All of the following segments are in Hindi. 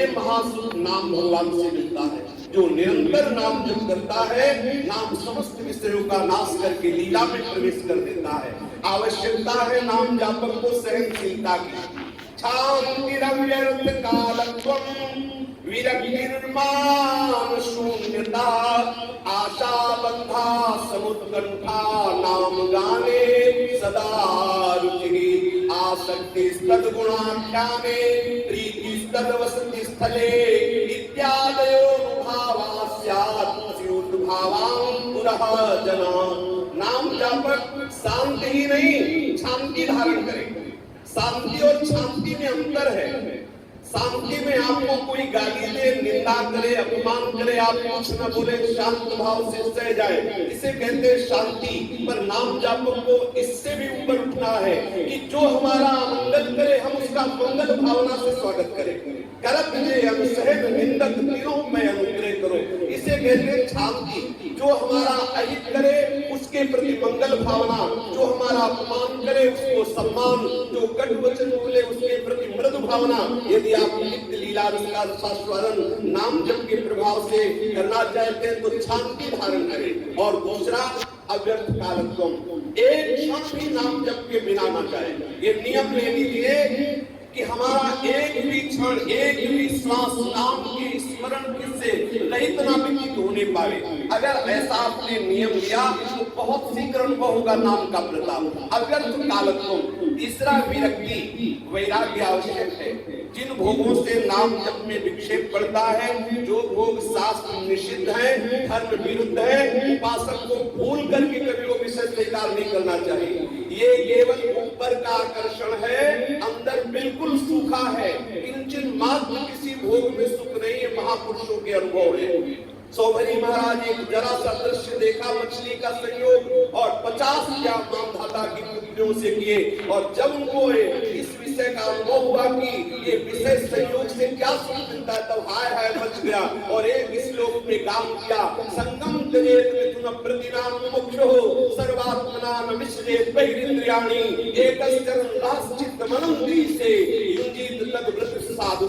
ये महासुख नाम भगवान से मिलता है। जो निरंतर नाम जप करता है, नाम समस्त विषयों का नाश करके लीला में प्रवेश कर देता है। आवश्यकता है नाम जापक को सहनशीलता की। शांतिरव्यर्थ कालत्वम विरक्तिर्मान शून्यता आशा बंधा समुत्कंठा नाम गाने सदा रुचि आसक्ति तद्गुणाख्याने प्रीति तद्वसति स्थले इत्यादयो भावा स्यात् भावां पुरः जना। नाम जापक शांति ही नहीं, शांति धारण करे। शांति और शांति में अंतर है। शांति में आपको कोई गाली दे, निंदा करे, अपमान करे, आप कुछ न बोले, शांत भाव से सह जाए, इसे कहते हैं शांति। पर नाम जापक को इससे भी ऊपर उठना है कि जो हमारा मंगल करे हम उसका मंगल भावना से स्वागत करें। करत जे अनुसहन निंदक तीनों में अनुग्रह करो, इसे कहते हैं शांति। जो हमारा अहित करे उसके प्रति मंगल भावना, जो हमारा अपमान करे उसको सम्मान, जो कट वचन बोले उसके प्रति मृदु भावना। यदि आप नित्य लीला का स्वास्वरण नाम जप के प्रभाव से करना चाहते हैं तो शांति धारण करें। और दूसरा अव्यर्थ कालत्वम, एक क्षण भी नाम जप के बिना ना जाए। ये नियम ले लीजिए कि हमारा एक भी क्षण, एक भी श्वास नाम के स्मरण से रहित ना व्यतीत होने पाए। अगर ऐसा आपने नियम लिया तो बहुत शीघ्र अनुभव होगा नाम का प्रताप। अव्यर्थ कालत्वम, तीसरा विरक्ति, वैराग्य आवश्यक है। जिन भोगों से नाम जप में विक्षेप पड़ता है, जो भोग शास्त्र निषिद्ध है, धर्म विरुद्ध है, उपासक को भूल करके कभी वो विषय स्वीकार नहीं करना चाहिए। ये केवल ऊपर का आकर्षण है, अंदर बिल्कुल सूखा है। किंचन मात्र किसी भोग में सुख नहीं है, महापुरुषों के अनुभव है। सौभरी महाराज एक जरा सा दृश्य देखा, मछली का संयोग, और 50 या मानधाता की पुत्रियों से किए। और जब उनको इस विषय का अनुभव हुआ कि ये विषय संयोग से क्या सुख मिलता है, तब हाय हाय मच गया और एक श्लोक में गान किया, संगम त्यजेत मिथुन प्रतिनाम मुमुक्षुः सर्वात्मना न विश्रेत बहिरिंद्रियाणि एकश्चरण राश्चित मनंदी से युंजीत तद व्रत साधु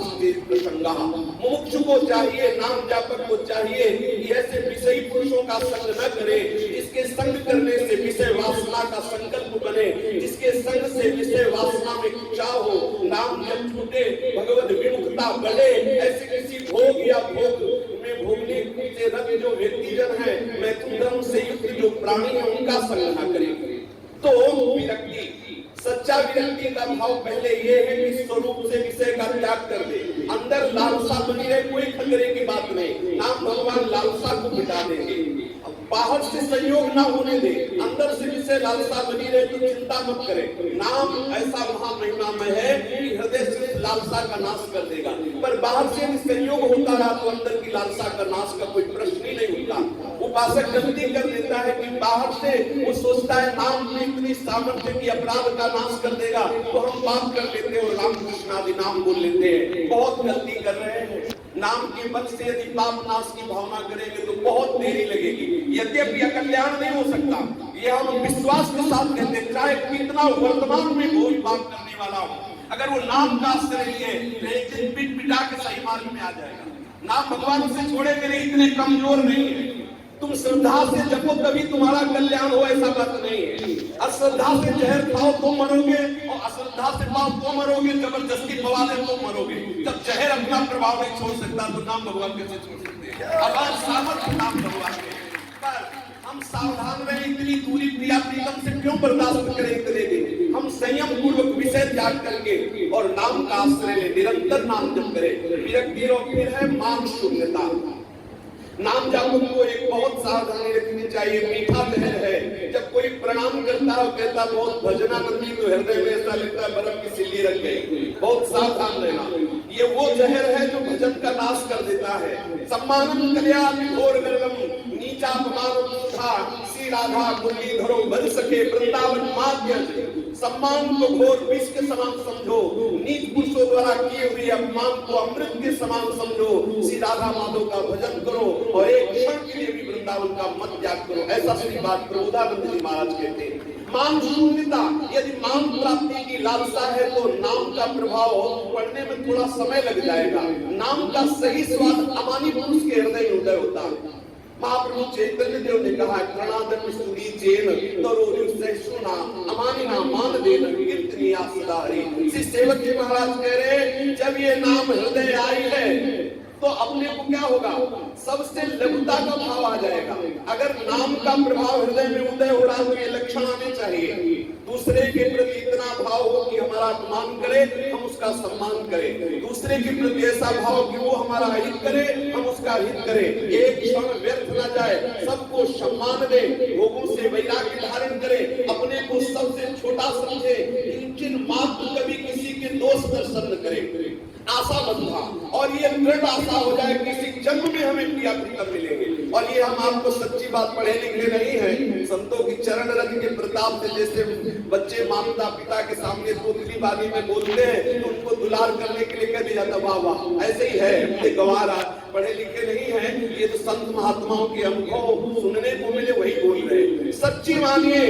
प्रसंगः। मुमुक्षु को चाहिए, नाम जापक को चाहिए कि ऐसे विषयी पुरुषों का संग न करे, जिसके संग करने से विषय वासना का संकल्प बने, जिसके संग से विषय वासना में खिंचाव हो, नाम जप छूटे, भगवत विमुखता बढ़े। ऐसे किसी भोग या भोग में भोगने से रत जो व्यक्तिजन है, मैथुन धर्म से युक्त जो प्राणी है, उनका संग न करे। तो विरक्ति, सच्चा विरक्ति का भाव पहले ये है कि स्वरूप से विषय का त्याग कर दे। अंदर लालसा बनी रहे, कोई खतरे की बात नहीं, नाम भगवान लालसा को मिटा देंगे। बाहर से संयोग ना होने दे, अंदर से विषय लालसा बनी रहे तो चिंता मत करें। नाम ऐसा महामहिमामय है कि हृदय से लालसा का नाश कर देगा। पर बाहर से भी संयोग होता रहा तो अंदर की लालसा का नाश का कोई प्रश्न ही नहीं होता। उपासक गलती कर देता है कि बाहर से वो सोचता है नाम में इतनी सामर्थ्य की अपराध का नाश कर देगा, तो हम पाप कर लेते हैं और राम कृष्ण आदि नाम बोल लेते हैं। बहुत गलती कर रहे हैं। नाम के बल से यदि पाप नाश की भावना करेंगे तो बहुत देरी लगेगी। यद्यपि यह कल्याण नहीं हो सकता, ये हम विश्वास के साथ कहते हैं, चाहे कितना वर्तमान में कोई पाप करने वाला हो, अगर वो नाम का आश्रय लिए तो एक दिन पिट पिटा के सही मार्ग में आ जाएगा। नाम भगवान से छोड़े मेरे इतने कमजोर नहीं है। तुम श्रद्धा से जपो तभी तुम्हारा कल्याण हो, ऐसा बात नहीं है। अश्रद्धा से जहर खाओ तो मरोगे, और अश्रद्धा से पाओ तो मरोगे, जबरदस्ती पवा दे तो मरोगे। जब जहर अपना प्रभाव नहीं छोड़ सकता तो नाम भगवान कैसे छोड़ सकते हैं? अब सामर्थ्य नाम भगवान के, पर हम सावधान रहे। इतनी दूरी प्रिया प्रीतम से क्यों बर्दाश्त करें इतने दिन? हम संयम पूर्वक विषय त्याग करके और नाम का आश्रय ले, निरंतर नाम जप करें। विरक्ति और फिर है मान शून्यता। नाम जापक को एक बहुत सावधानी रखनी चाहिए। मीठा जहर है, जब कोई प्रणाम करता है कहता बहुत भजनानंदी, तो हृदय में ऐसा लगता है बर्फ की सिल्ली रख गई। बहुत सावधान रहना। ये वो जहर है जो भजन का नाश कर देता है। सम्मानम कल्याण घोर गर्गम नीचा अपमानम सुधा श्री राधा मुरली धरो बन सके वृंदावन माध्य। सम्मान को घोर विष के समान समझो, नीच पुरुषों द्वारा किए हुए अपमान को अमृत के समान समझो। श्री राधा माधव का भजन करो और एक क्षण के लिए भी वृंदावन का मत त्याग करो। ऐसा श्री बात प्रबोधानंद जी महाराज कहते हैं। मान शून्यता, यदि मान प्राप्ति की लालसा है तो नाम का प्रभाव पढ़ने में थोड़ा समय लग जाएगा। नाम का सही स्वाद अमानी पुरुष के हृदय में उदय होता है। महाप्रभु चैतन्य देव ने कहा, प्रणादन स्तुति चेन तरोरु सहिष्णुना अमानिना मान देन कीर्तनिया सदा हरि। श्री सेवक जी महाराज कह रहे, जब ये नाम हृदय आई है तो अपने को क्या होगा, सबसे लघुता का भाव आ जाएगा। अगर नाम का प्रभाव हृदय में उदय हो रहा तो ये लक्षण आने चाहिए। दूसरे के प्रति इतना भाव हो कि हमारा अपमान करे, हम उसका सम्मान करें। दूसरे के प्रति ऐसा भाव कि वो हमारा हित करे, हम उसका हित करें। एक क्षण व्यर्थ न जाए, सबको सम्मान दे, भोगों से वैराग्य धारण करे, अपने को सबसे छोटा समझे, किंचन मात्र कभी किसी के दोष दर्शन न करे। आशा बंधा, और ये दृढ़ आशा हो जाए किसी जन्म में हमें प्रिया प्रीतम मिलेंगे। और ये हम आपको सच्ची बात पढ़े लिखे नहीं है, संतों की चरण रज के प्रताप से जैसे बच्चे माता पिता के सामने पोतली बानी में बोलते हैं तो उनको दुलार करने के लिए कह दिया जाता, वाह वाह, ऐसे ही है। गवारा पढ़े लिखे नहीं है, ये तो संत महात्माओं के अनुभव सुनने को मिले वही बोल रहे। सच्ची मानिए,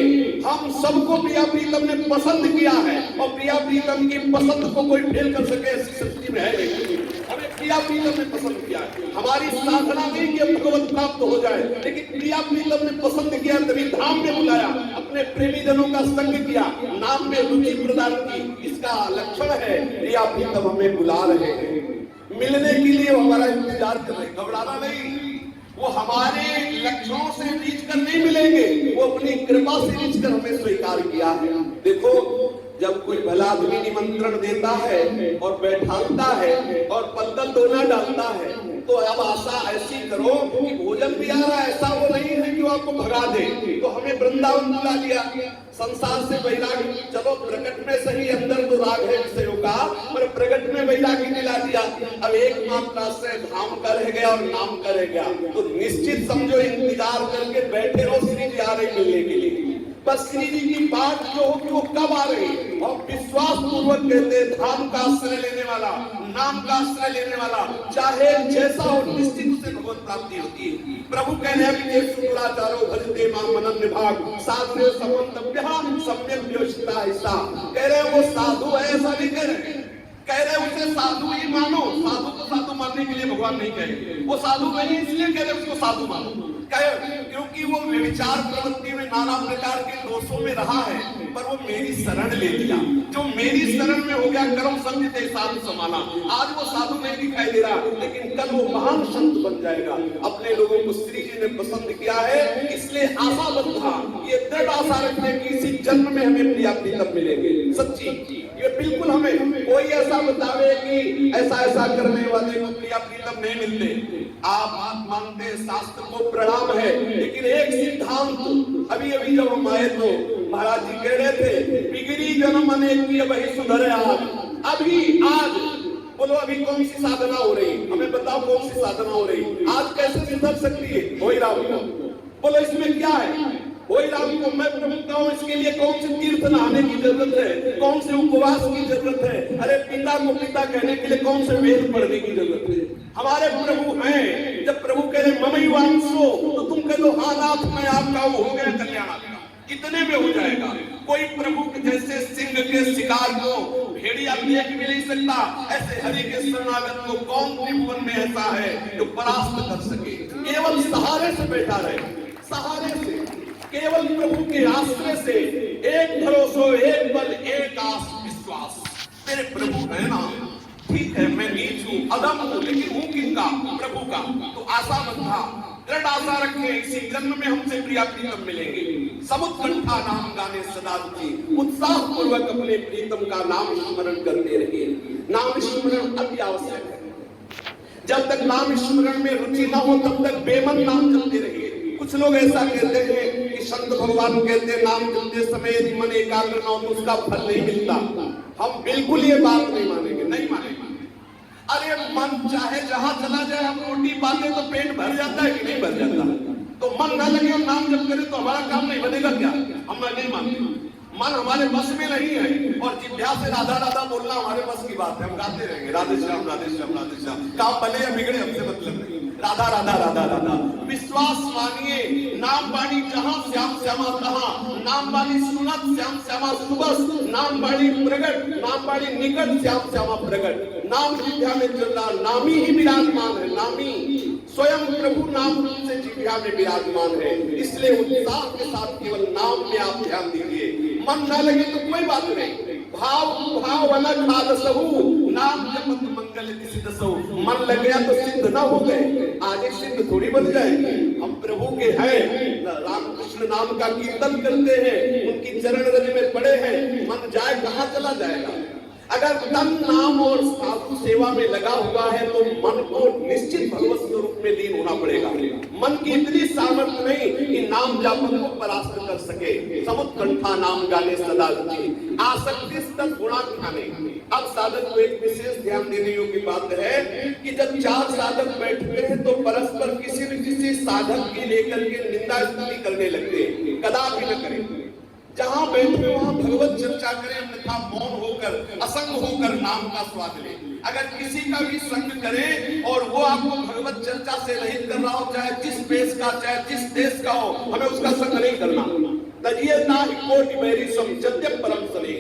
हम सबको प्रिया प्रीतम ने पसंद किया है, और प्रिया प्रीतम की पसंद को कोई फेल कर सके ऐसी सच्ची में है नहीं। हमें प्रिया प्रीतम ने पसंद किया है। हमारी साधना नहीं कि भगवत प्राप्त हो जाए, लेकिन प्रिया प्रीतम ने पसंद किया, तभी धाम में बुलाया, अपने प्रेमी जनों का संग किया, नाम में रुचि प्रदान की। इसका लक्षण है प्रिया प्रीतम हमें बुला रहे हैं मिलने के लिए, वो हमारा इंतजार कर रहे, घबराना नहीं। वो हमारे लक्षणों से रीच कर नहीं मिलेंगे, वो अपनी कृपा से रीच कर हमें स्वीकार किया है। देखो, जब कोई भला आदमी निमंत्रण देता है और बैठाता है और पत्तल दोना डालता है, तो अब आशा ऐसी करो कि भोजन भी आ रहा है, ऐसा वो नहीं है कि वो आपको भगा दे। तो हमें वृंदावन बुला लिया, संसार से वैराग्य, चलो प्रकट में सही, अंदर तो राग है विषयों का, पर प्रकट में वैराग्य दिला दिया। अब एक मात्र से धाम का रह गया और नाम का रह गया, तो निश्चित समझो इंतजार करके बैठे रहो श्री जी आ रहे मिलने के लिए। बस श्री जी की बात जो हो कि वो कब आ रही, और विश्वास पूर्वक कहते हैं, धाम का आश्रय लेने वाला, नाम का आश्रय लेने वाला, चाहे जैसा हो, निश्चित उसे भगवत प्राप्ति होती है। प्रभु कह रहे हैं कि शुक्राचारो भजते मां मनन निभाग साधु संबंधभ्यः सम्यक व्यवस्थिता ऐसा। कह रहे हैं वो साधु है, ऐसा नहीं कह रहे, कह रहे उसे साधु ही मानो। साधु को साधु मानने के लिए भगवान नहीं कहे, वो साधु नहीं इसलिए कह रहे उसको साधु मानो, क्योंकि वो विचार प्रवृत्ति में नाना प्रकार के दोषों में रहा है, पर वो मेरी शरण ले लिया। जो मेरी शरण में हो गया, कर्म संग साधु समाना। आज वो साधु नहीं दिखाई दे रहा, लेकिन कल वो महान संत बन जाएगा। अपने लोगों को श्री जी ने पसंद किया है, इसलिए आशा बंधा, ये दृढ़ आशा रखने की इसी जन्म में हमें प्रिया प्रीतम मिलेंगे। सच्ची, ये बिल्कुल हमें कोई ऐसा बतावे कि ऐसा ऐसा करने वाले को प्रिया प्रीतम नहीं मिलते। आप बात मानते, शास्त्र को प्रणाम है, लेकिन एक सिद्धांत, अभी अभी जब हम आए तो महाराज जी कह रहे थे, बिगड़ी जन्म अनेक की वही सुधरे आज। अभी आज बोलो, अभी कौन सी साधना हो रही, हमें बताओ कौन सी साधना हो रही, आज कैसे सुधर सकती है? वही राम को बोलो, इसमें क्या है? वही राम को मैं प्रभु कहूं, इसके लिए कौन से तीर्थ नहाने की जरूरत है, कौन से उपवास की जरूरत है? अरे पिता को पिता कहने के लिए कौन से वेद पढ़ने की जरूरत है? हमारे प्रभु हैं। जब प्रभु कह रहे ममई वांसो, तो तुम कह दो हाँ नाथ मैं आपका, वो हो गया कल्याण आपका, इतने में हो जाएगा। कोई प्रभु के जैसे सिंह के शिकार को भेड़िया देख भी नहीं सकता, ऐसे हरि के शरणागत को कौन त्रिभुवन में ऐसा है जो परास्त कर सके? केवल सहारे से बैठा रहे, सहारे से, केवल प्रभु के आश्रय से, एक भरोसा, एक बल, एक आस विश्वास। मेरे प्रभु है ना, ठीक है मैं नीच हूँ, अदम हूँ, लेकिन हूँ किनका? प्रभु का। तो आशा बंधा, दृढ़ आशा रखें, इसी जन्म में हमसे प्रिया प्रीतम मिलेंगे। समुत्कंठा नाम गाने सदा रुचि, उत्साह पूर्वक अपने प्रीतम का नाम स्मरण करते रहिए। नाम स्मरण अति आवश्यक है। जब तक नाम स्मरण में रुचि न हो, तब तक बेमन नाम जपते रहिए। कुछ लोग ऐसा कहते हैं कि संत भगवान कहते हैं नाम जपते समय यदि मन एकाग्र न हो तो उसका फल नहीं मिलता। हम बिल्कुल ये बात नहीं मानेंगे, नहीं मानेंगे। अरे मन चाहे जहां चला जाए, हम रोटी पाते तो पेट भर जाता है कि नहीं भर जाता? तो मन न लगे और नाम जप करें तो हमारा काम नहीं बनेगा क्या? हम नहीं मानते। मन हमारे बस में नहीं है, और जिभ्या से राधा राधा बोलना हमारे बस की बात है। हम गाते रहेंगे राधे श्याम राधे श्याम राधे श्याम, काम बने या बिगड़े हमसे मतलब नहीं। राधा राधा राधा राधा। विश्वास मानिए, नाम बाणी जहां श्याम श्यामा तहां, नाम बाणी सुनत श्याम श्यामा सुबस, नाम बाणी प्रगट, नाम बाणी निकट श्याम श्यामा प्रगट। नाम जिह्वा में चल रहा, नामी ही विराजमान है, नामी स्वयं प्रभु नाम रूप से जिह्वा में विराजमान है। इसलिए उत्साह के साथ केवल नाम में आप ध्यान दीजिए। मन न लगे तो कोई बात नहीं, भाव भाव अलग खादसहु, नाम जपत मंगल सिद्धसहु। मन लग गया तो सिद्ध ना हो गए, आगे सिद्ध थोड़ी बन जाएंगे। हम प्रभु के हैं, रामकृष्ण नाम का कीर्तन करते हैं, उनकी चरण रज में पड़े हैं, मन जाए कहाँ चला जाएगा। अगर तन नाम और साधु सेवा में लगा हुआ है तो मन को निश्चित भगवत स्वरूप में लीन होना पड़ेगा। मन की इतनी सामर्थ्य नहीं कि नाम जापन को परास्त कर सके। समुत्कंठा नाम गाने सदा रुचि, आसक्ति तक गुणा खाने। अब साधक को एक विशेष ध्यान देने योग्य बात है कि जब चार साधक बैठते हैं तो परस्पर किसी न किसी साधक की लेकर के निंदा स्तुति करने लगते हैं। कदापि न करें। जहां बैठे वहां भगवत चर्चा करें, अन्यथा मौन होकर असंग होकर नाम का स्वाद लें। अगर किसी का भी संग करें और वो आपको भगवत चर्चा से रहित कर रहा हो, चाहे जिस देश का चाहे जिस देश का हो, हमें उसका संग नहीं करना। तजियता कोटि बैरी समझत्य परम सने।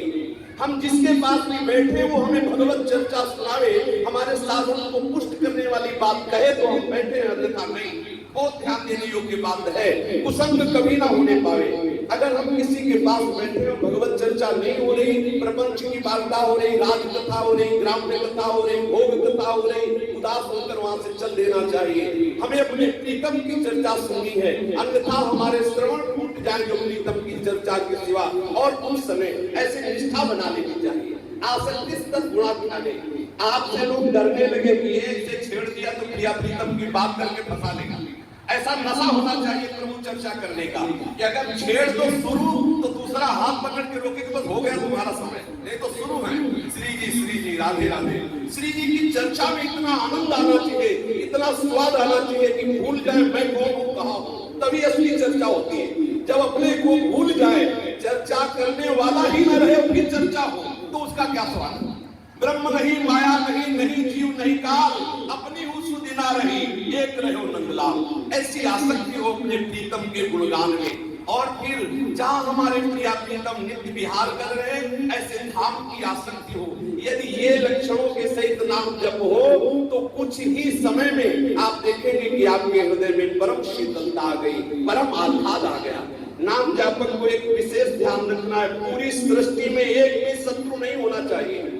हम जिसके पास भी बैठे वो हमें भगवत चर्चा सुनावे, हमारे साधन को पुष्ट करने वाली बात कहे तो हम बैठे, अन्यथा नहीं। बहुत ध्यान देने योग्य बात है, कुसंग कभी ना होने पावे। अगर हम किसी के पास बैठे हो, भगवत चर्चा नहीं हो रही, प्रपंच की वार्ता हो रही, राज कथा हो रही, ग्राम्य कथा हो रही, भोग कथा हो रही, उदास होकर वहां से चल देना चाहिए। हमें अपने प्रीतम की चर्चा सुननी है, अन्यथा हमारे श्रवण टूट जाएंगे प्रीतम की चर्चा के सिवा। और उस समय ऐसे निष्ठा बना लेनी चाहिए, आसक्ति तक गुणा दिखाने। आपसे लोग डरने लगे कि ये इसे छेड़ दिया तो प्रिया प्रीतम की बात करके फंसा लेगा। ऐसा नशा होना चाहिए प्रभु चर्चा करने का कि अगर छेड़ तो शुरू तो दूसरा हाथ पकड़ के रोके कि बस हो गया तुम्हारा समय, नहीं तो शुरू है। श्री जी राधे राधे। श्री जी की चर्चा में इतना आनंद आना चाहिए, इतना स्वाद आना चाहिए कि भूल जाए मैं कौन हूँ कहाँ हूँ, तभी असली चर्चा होती है। जब अपने को भूल जाए, चर्चा करने वाला ही न रहे फिर चर्चा हो तो उसका क्या स्वाद। ब्रह्म नहीं, माया नहीं, नहीं जीव नहीं काल, अपनी हूँ सुदिना रही, एक रहो नंदलाल। ऐसी आसक्ति हो अपने प्रीतम के गुणगान में। और फिर जहाँ हमारे प्रिया प्रीतम नित्य विहार कर रहे हैं, ऐसे धाम की आसक्ति हो। यदि ये लक्षणों के सहित नाम जप हो तो कुछ ही समय में आप देखेंगे कि आपके हृदय में परम शीतलता आ गई, परम आह्लाद आ गया। नाम जापक को एक विशेष ध्यान रखना है, पूरी सृष्टि में एक भी शत्रु नहीं होना चाहिए।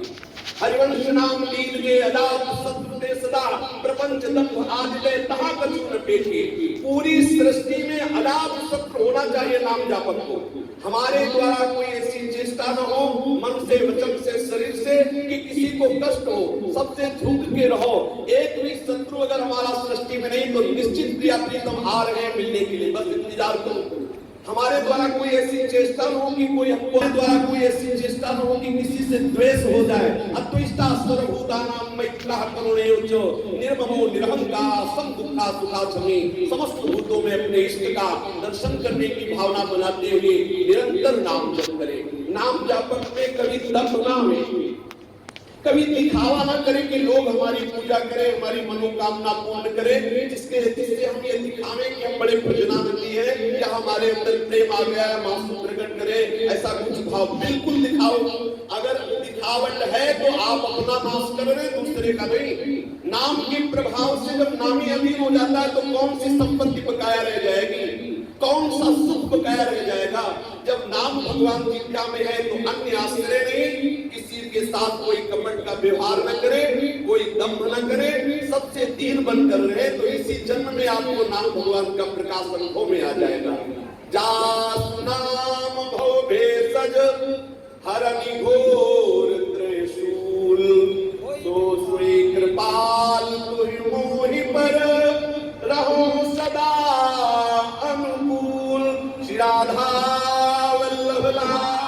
हरिवंश नाम लीन के अदात शत्रु ते सदा, प्रपंच दंभ आज ले तहा कछु न पेखे। पूरी सृष्टि में अदात शत्रु होना चाहिए नाम जापक को। हमारे द्वारा कोई ऐसी चेष्टा न हो, मन से वचन से शरीर से, कि किसी को कष्ट हो, सबसे झुक के रहो। एक भी शत्रु अगर हमारा सृष्टि में नहीं तो निश्चित प्रिया प्रीतम आ रहे हैं मिलने के लिए, बस इंतजार करो। हमारे द्वारा कोई ऐसी चेष्टा न हो कि कोई हमको द्वारा कोई ऐसी चेष्टा न हो कि किसी से द्वेष हो जाए। अद्वेष्टा सर्वभूतानां मैत्रा करुणेयोचो, निर्ममो निरहंकार सम दुखा सुखा क्षमी। समस्त भूतों में अपने इष्ट का दर्शन करने की भावना बनाते हुए निरंतर नाम जप करें। नाम जापक में कभी दंभ ना हो, कभी दिखावा ना करें कि लोग हमारी पूजा करें, हमारी मनोकामना पूर्ण करें, जिससे हम ये दिखावें कि हम बड़े भजनानंदी हैं या हमारे अंदर प्रेम आ गया है, मासूम प्रकट करें। ऐसा कुछ भाव बिल्कुल दिखाओ। अगर दिखावट है तो आप अपना नाश कर रहे हैं, दूसरे का नहीं। नाम के प्रभाव से जब नामी अधीन हो जाता है तो कौन सी संपत्ति बकाया रह जाएगी, कौन सा सुख बकाया रह जाएगा। जब नाम भगवान जिह्वा में है तो अन्य आश्रय नहीं, किसी के साथ कोई कपट का व्यवहार न करे, कोई दंभ न करे, सबसे दीन बनकर रहे, तो इसी जन्म में आपको नाम भगवान का प्रकाश अनुभव में आ जाएगा। जासु नाम भव भेषज हरनि घोर त्रिशूल, सो सोई कृपाल तुहि मोहि पर रहो सदा अनुकूल। श्री राधा वल्लभ लाल